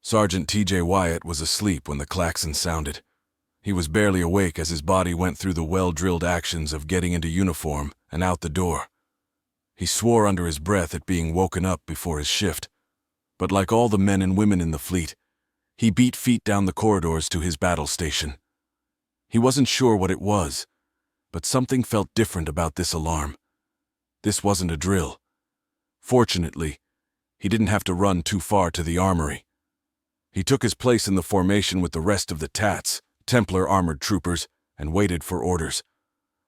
Sergeant T.J. Wyatt was asleep when the klaxon sounded. He was barely awake as his body went through the well-drilled actions of getting into uniform and out the door. He swore under his breath at being woken up before his shift. But like all the men and women in the fleet, he beat feet down the corridors to his battle station. He wasn't sure what it was, but something felt different about this alarm. This wasn't a drill. Fortunately, he didn't have to run too far to the armory. He took his place in the formation with the rest of the Tats, Templar armored troopers, and waited for orders.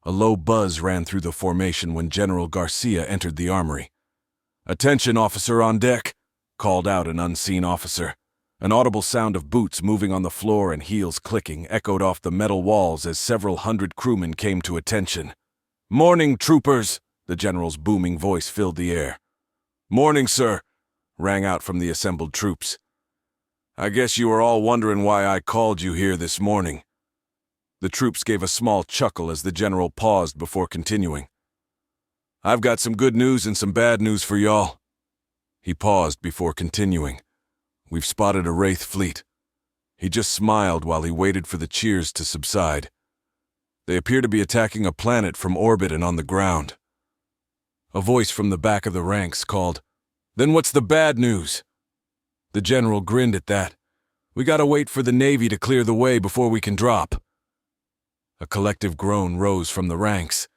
A low buzz ran through the formation when General Garcia entered the armory. "Attention, officer on deck," called out an unseen officer. An audible sound of boots moving on the floor and heels clicking echoed off the metal walls as several hundred crewmen came to attention. "Morning, troopers," the general's booming voice filled the air. "Morning, sir," rang out from the assembled troops. "I guess you are all wondering why I called you here this morning." The troops gave a small chuckle as the general paused before continuing. "I've got some good news and some bad news for y'all." He paused before continuing. "We've spotted a Wraith fleet." He just smiled while he waited for the cheers to subside. "They appear to be attacking a planet from orbit and on the ground." A voice from the back of the ranks called, "Then what's the bad news?" The general grinned at that. "We gotta wait for the Navy to clear the way before we can drop." A collective groan rose from the ranks.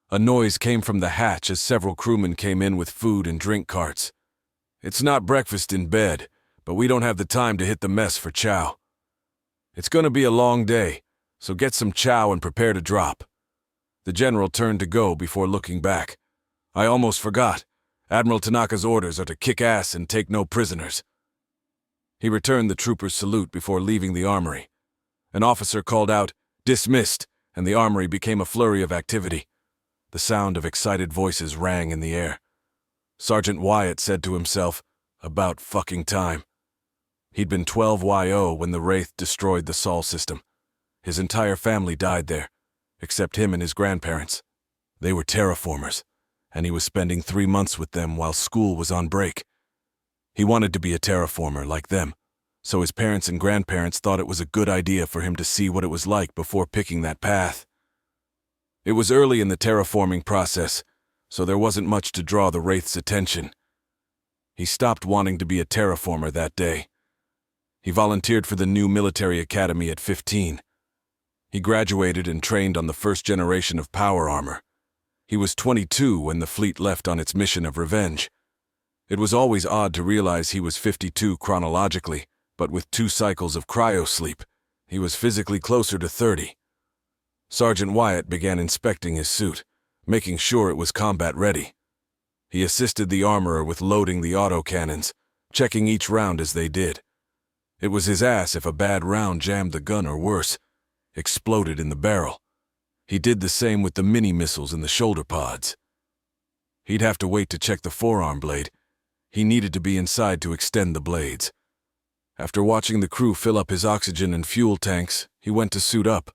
A noise came from the hatch as several crewmen came in with food and drink carts. "It's not breakfast in bed, but we don't have the time to hit the mess for chow. It's gonna be a long day, so get some chow and prepare to drop." The general turned to go before looking back. "I almost forgot. Admiral Tanaka's orders are to kick ass and take no prisoners." He returned the trooper's salute before leaving the armory. An officer called out, "Dismissed," and the armory became a flurry of activity. The sound of excited voices rang in the air. Sergeant Wyatt said to himself, "About fucking time." He'd been 12 YO when the Wraith destroyed the Sol system. His entire family died there, except him and his grandparents. They were terraformers, and he was spending 3 months with them while school was on break. He wanted to be a terraformer like them, so his parents and grandparents thought it was a good idea for him to see what it was like before picking that path. It was early in the terraforming process, so there wasn't much to draw the Wraith's attention. He stopped wanting to be a terraformer that day. He volunteered for the new military academy at 15. He graduated and trained on the first generation of power armor. He was 22 when the fleet left on its mission of revenge. It was always odd to realize he was 52 chronologically, but with 2 cycles of cryosleep, he was physically closer to 30. Sergeant Wyatt began inspecting his suit, making sure it was combat-ready. He assisted the armorer with loading the autocannons, checking each round as they did. It was his ass if a bad round jammed the gun or worse, exploded in the barrel. He did the same with the mini-missiles in the shoulder pods. He'd have to wait to check the forearm blade. He needed to be inside to extend the blades. After watching the crew fill up his oxygen and fuel tanks, he went to suit up.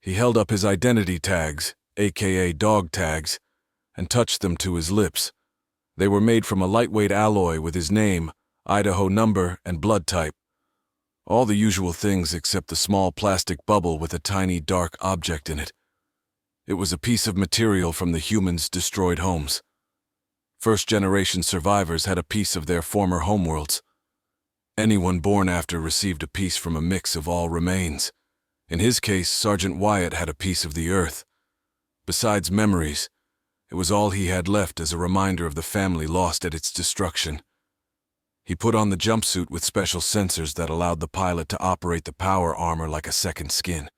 He held up his identity tags, aka dog tags, and touched them to his lips. They were made from a lightweight alloy with his name, Idaho number, and blood type. All the usual things except the small plastic bubble with a tiny dark object in it. It was a piece of material from the humans' destroyed homes. First-generation survivors had a piece of their former homeworlds. Anyone born after received a piece from a mix of all remains. In his case, Sergeant Wyatt had a piece of the Earth. Besides memories, it was all he had left as a reminder of the family lost at its destruction. He put on the jumpsuit with special sensors that allowed the pilot to operate the power armor like a second skin.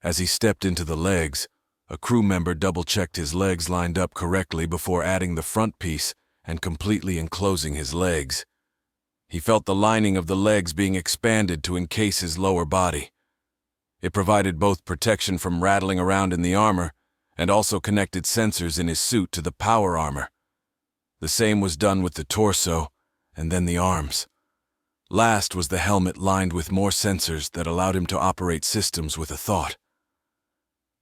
As he stepped into the legs, a crew member double-checked his legs lined up correctly before adding the front piece and completely enclosing his legs. He felt the lining of the legs being expanded to encase his lower body. It provided both protection from rattling around in the armor and also connected sensors in his suit to the power armor. The same was done with the torso and then the arms. Last was the helmet lined with more sensors that allowed him to operate systems with a thought.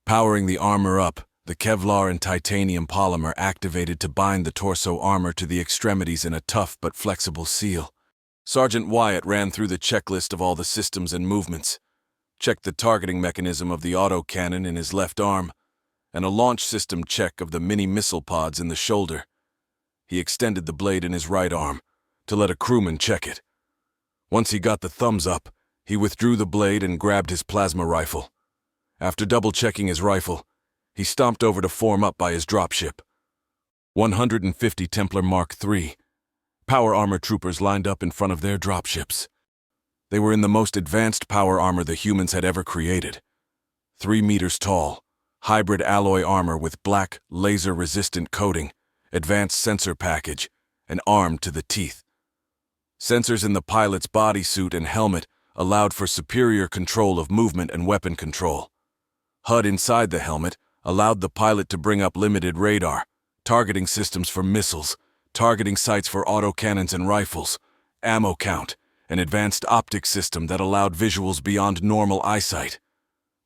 Powering the armor up, the Kevlar and titanium polymer activated to bind the torso armor to the extremities in a tough but flexible seal. Sergeant Wyatt ran through the checklist of all the systems and movements, checked the targeting mechanism of the autocannon in his left arm, and a launch system check of the mini-missile pods in the shoulder. He extended the blade in his right arm to let a crewman check it. Once he got the thumbs up, he withdrew the blade and grabbed his plasma rifle. After double-checking his rifle, he stomped over to form up by his dropship. 150 Templar Mark III power armor troopers lined up in front of their dropships. They were in the most advanced power armor the humans had ever created. 3 meters tall, hybrid alloy armor with black, laser-resistant coating, advanced sensor package, and armed to the teeth. Sensors in the pilot's bodysuit and helmet allowed for superior control of movement and weapon control. HUD inside the helmet allowed the pilot to bring up limited radar, targeting systems for missiles, targeting sights for autocannons and rifles, ammo count, an advanced optic system that allowed visuals beyond normal eyesight.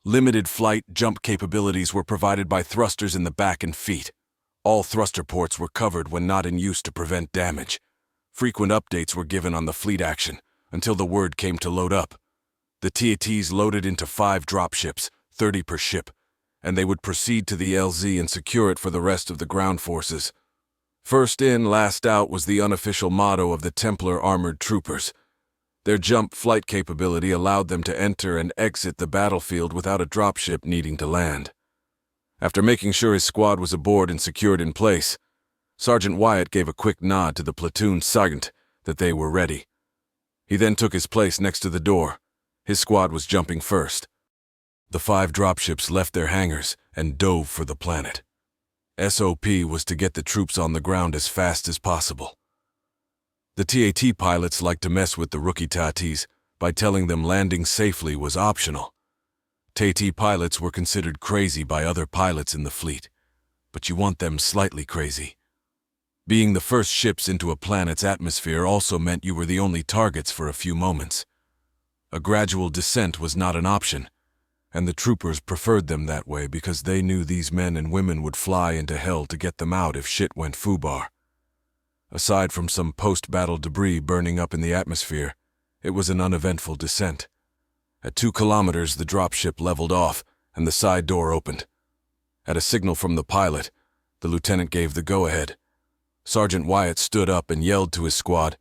Limited flight jump capabilities were provided by thrusters in the back and feet. All thruster ports were covered when not in use to prevent damage. Frequent updates were given on the fleet action until the word came to load up. The TATs loaded into 5 dropships, 30 per ship, and they would proceed to the LZ and secure it for the rest of the ground forces. First in, last out was the unofficial motto of the Templar armored troopers. Their jump flight capability allowed them to enter and exit the battlefield without a dropship needing to land. After making sure his squad was aboard and secured in place, Sergeant Wyatt gave a quick nod to the platoon sergeant that they were ready. He then took his place next to the door. His squad was jumping first. The 5 dropships left their hangars and dove for the planet. SOP was to get the troops on the ground as fast as possible. The TAT pilots liked to mess with the rookie TATs by telling them landing safely was optional. TAT pilots were considered crazy by other pilots in the fleet, but you want them slightly crazy. Being the first ships into a planet's atmosphere also meant you were the only targets for a few moments. A gradual descent was not an option, and the troopers preferred them that way because they knew these men and women would fly into hell to get them out if shit went foobar. Aside from some post-battle debris burning up in the atmosphere, it was an uneventful descent. At 2 kilometers, the dropship leveled off and the side door opened. At a signal from the pilot, the lieutenant gave the go-ahead. Sergeant Wyatt stood up and yelled to his squad,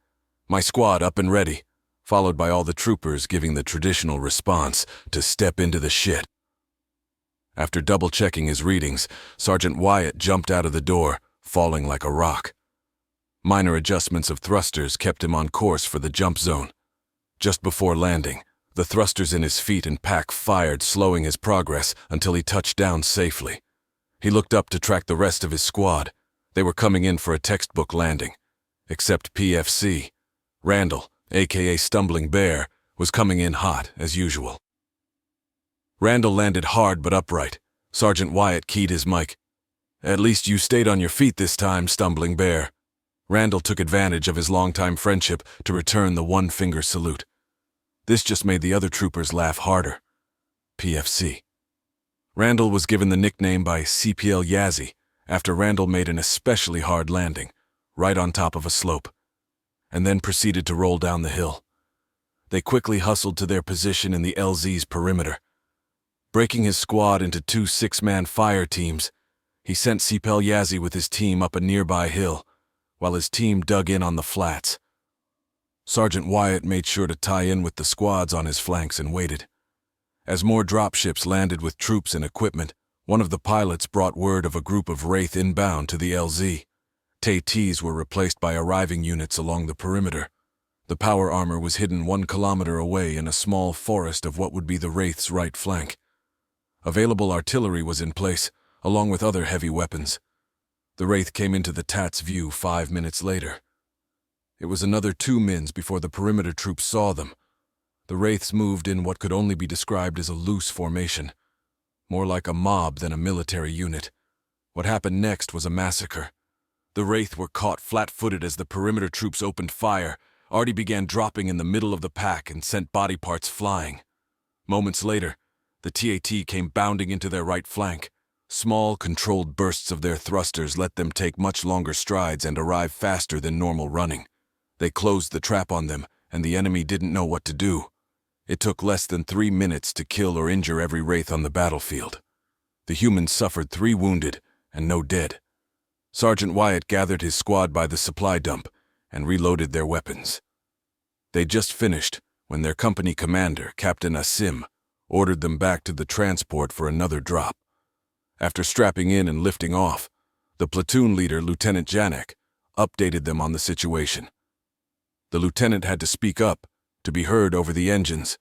"My squad up and ready," followed by all the troopers giving the traditional response to step into the shit. After double-checking his readings, Sergeant Wyatt jumped out of the door, falling like a rock. Minor adjustments of thrusters kept him on course for the jump zone. Just before landing, the thrusters in his feet and pack fired, slowing his progress until he touched down safely. He looked up to track the rest of his squad. They were coming in for a textbook landing, except PFC. Randall, aka Stumbling Bear, was coming in hot, as usual. Randall landed hard but upright. Sergeant Wyatt keyed his mic. "At least you stayed on your feet this time, Stumbling Bear." Randall took advantage of his longtime friendship to return the one-finger salute. This just made the other troopers laugh harder. PFC. Randall was given the nickname by CPL Yazzie after Randall made an especially hard landing, right on top of a slope, and then proceeded to roll down the hill. They quickly hustled to their position in the LZ's perimeter. Breaking his squad into 2 6-man fire teams, he sent CPL Yazzie with his team up a nearby hill, while his team dug in on the flats. Sergeant Wyatt made sure to tie in with the squads on his flanks and waited. As more dropships landed with troops and equipment, one of the pilots brought word of a group of Wraith inbound to the LZ. TATs were replaced by arriving units along the perimeter. The power armor was hidden 1 kilometer away in a small forest of what would be the Wraith's right flank. Available artillery was in place, along with other heavy weapons. The Wraith came into the TAT's view 5 minutes later. It was another 2 mins before the perimeter troops saw them. The Wraiths moved in what could only be described as a loose formation, more like a mob than a military unit. What happened next was a massacre. The Wraith were caught flat-footed as the perimeter troops opened fire. Artie began dropping in the middle of the pack and sent body parts flying. Moments later, the TAT came bounding into their right flank. Small, controlled bursts of their thrusters let them take much longer strides and arrive faster than normal running. They closed the trap on them and the enemy didn't know what to do. It took less than 3 minutes to kill or injure every wraith on the battlefield. The humans suffered 3 wounded and no dead. Sergeant Wyatt gathered his squad by the supply dump and reloaded their weapons. They'd just finished when their company commander, Captain Asim, ordered them back to the transport for another drop. After strapping in and lifting off, the platoon leader, Lieutenant Janek, updated them on the situation. The lieutenant had to speak up to be heard over the engines.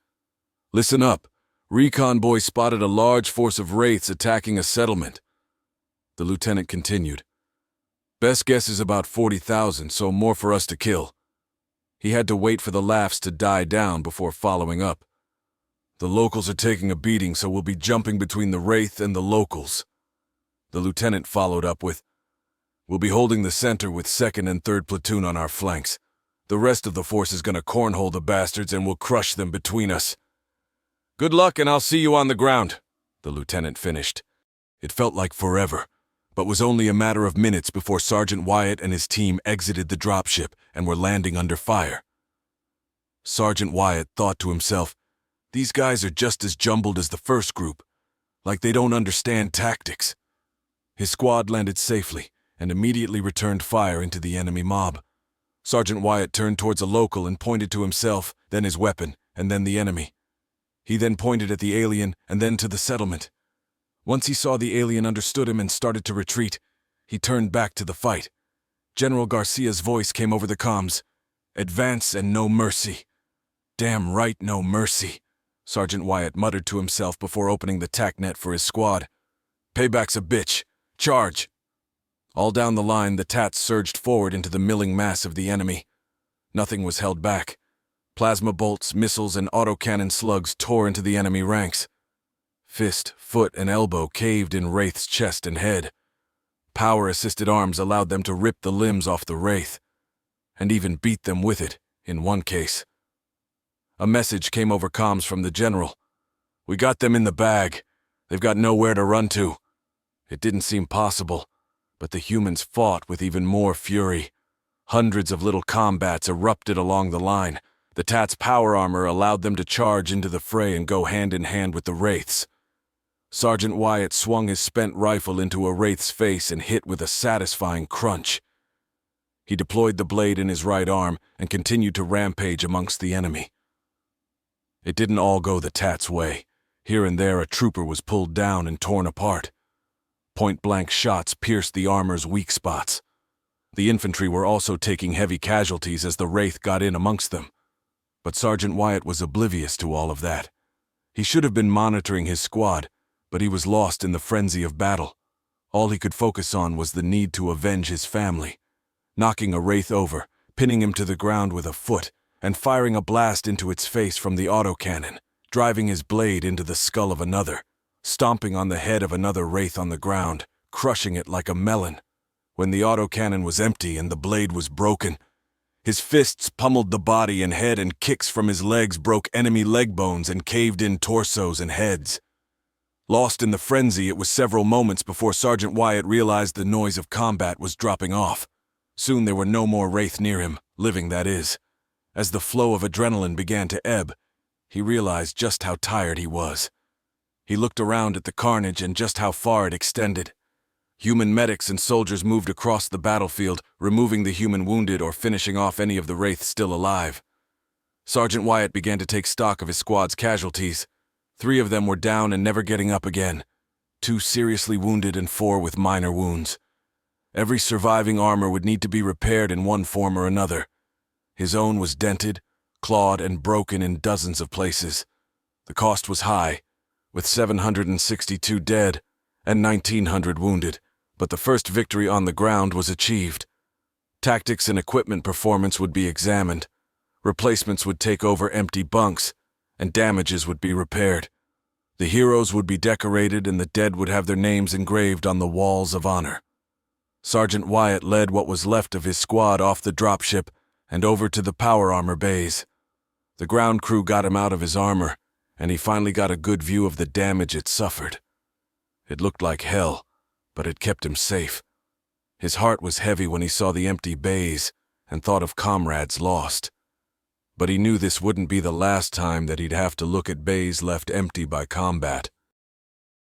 "Listen up. Recon boy spotted a large force of wraiths attacking a settlement." The lieutenant continued. "Best guess is about 40,000, so more for us to kill." He had to wait for the laughs to die down before following up. "The locals are taking a beating, so we'll be jumping between the wraith and the locals." The lieutenant followed up with, "We'll be holding the center with 2nd and 3rd platoon on our flanks. The rest of the force is gonna cornhole the bastards and we'll crush them between us." "Good luck and I'll see you on the ground," the lieutenant finished. It felt like forever, but was only a matter of minutes before Sergeant Wyatt and his team exited the dropship and were landing under fire. Sergeant Wyatt thought to himself, "These guys are just as jumbled as the first group, like they don't understand tactics." His squad landed safely and immediately returned fire into the enemy mob. Sergeant Wyatt turned towards a local and pointed to himself, then his weapon, and then the enemy. He then pointed at the alien and then to the settlement. Once he saw the alien understood him and started to retreat, he turned back to the fight. General Garcia's voice came over the comms. "Advance and no mercy." "Damn right, no mercy," Sergeant Wyatt muttered to himself before opening the tac net for his squad. "Payback's a bitch. Charge!" All down the line, the Tats surged forward into the milling mass of the enemy. Nothing was held back. Plasma bolts, missiles, and autocannon slugs tore into the enemy ranks. Fist, foot, and elbow caved in Wraith's chest and head. Power-assisted arms allowed them to rip the limbs off the Wraith, and even beat them with it, in one case. A message came over comms from the general. "We got them in the bag. They've got nowhere to run to." It didn't seem possible, but the humans fought with even more fury. Hundreds of little combats erupted along the line. The Tats' power armor allowed them to charge into the fray and go hand in hand with the Wraiths. Sergeant Wyatt swung his spent rifle into a Wraith's face and hit with a satisfying crunch. He deployed the blade in his right arm and continued to rampage amongst the enemy. It didn't all go the Tats' way. Here and there a trooper was pulled down and torn apart. Point-blank shots pierced the armor's weak spots. The infantry were also taking heavy casualties as the Wraith got in amongst them. But Sergeant Wyatt was oblivious to all of that. He should have been monitoring his squad, but he was lost in the frenzy of battle. All he could focus on was the need to avenge his family. Knocking a Wraith over, pinning him to the ground with a foot, and firing a blast into its face from the autocannon, driving his blade into the skull of another, stomping on the head of another Wraith on the ground, crushing it like a melon. When the autocannon was empty and the blade was broken, his fists pummeled the body and head, and kicks from his legs broke enemy leg bones and caved in torsos and heads. Lost in the frenzy, it was several moments before Sergeant Wyatt realized the noise of combat was dropping off. Soon there were no more Wraith near him, living that is. As the flow of adrenaline began to ebb, he realized just how tired he was. He looked around at the carnage and just how far it extended. Human medics and soldiers moved across the battlefield, removing the human wounded or finishing off any of the Wraiths still alive. Sergeant Wyatt began to take stock of his squad's casualties. 3 of them were down and never getting up again. 2 seriously wounded and 4 with minor wounds. Every surviving armor would need to be repaired in one form or another. His own was dented, clawed, and broken in dozens of places. The cost was high, with 762 dead and 1,900 wounded, but the first victory on the ground was achieved. Tactics and equipment performance would be examined. Replacements would take over empty bunks, and damages would be repaired. The heroes would be decorated and the dead would have their names engraved on the walls of honor. Sergeant Wyatt led what was left of his squad off the dropship and over to the power armor bays. The ground crew got him out of his armor, and he finally got a good view of the damage it suffered. It looked like hell, but it kept him safe. His heart was heavy when he saw the empty bays and thought of comrades lost. But he knew this wouldn't be the last time that he'd have to look at bays left empty by combat.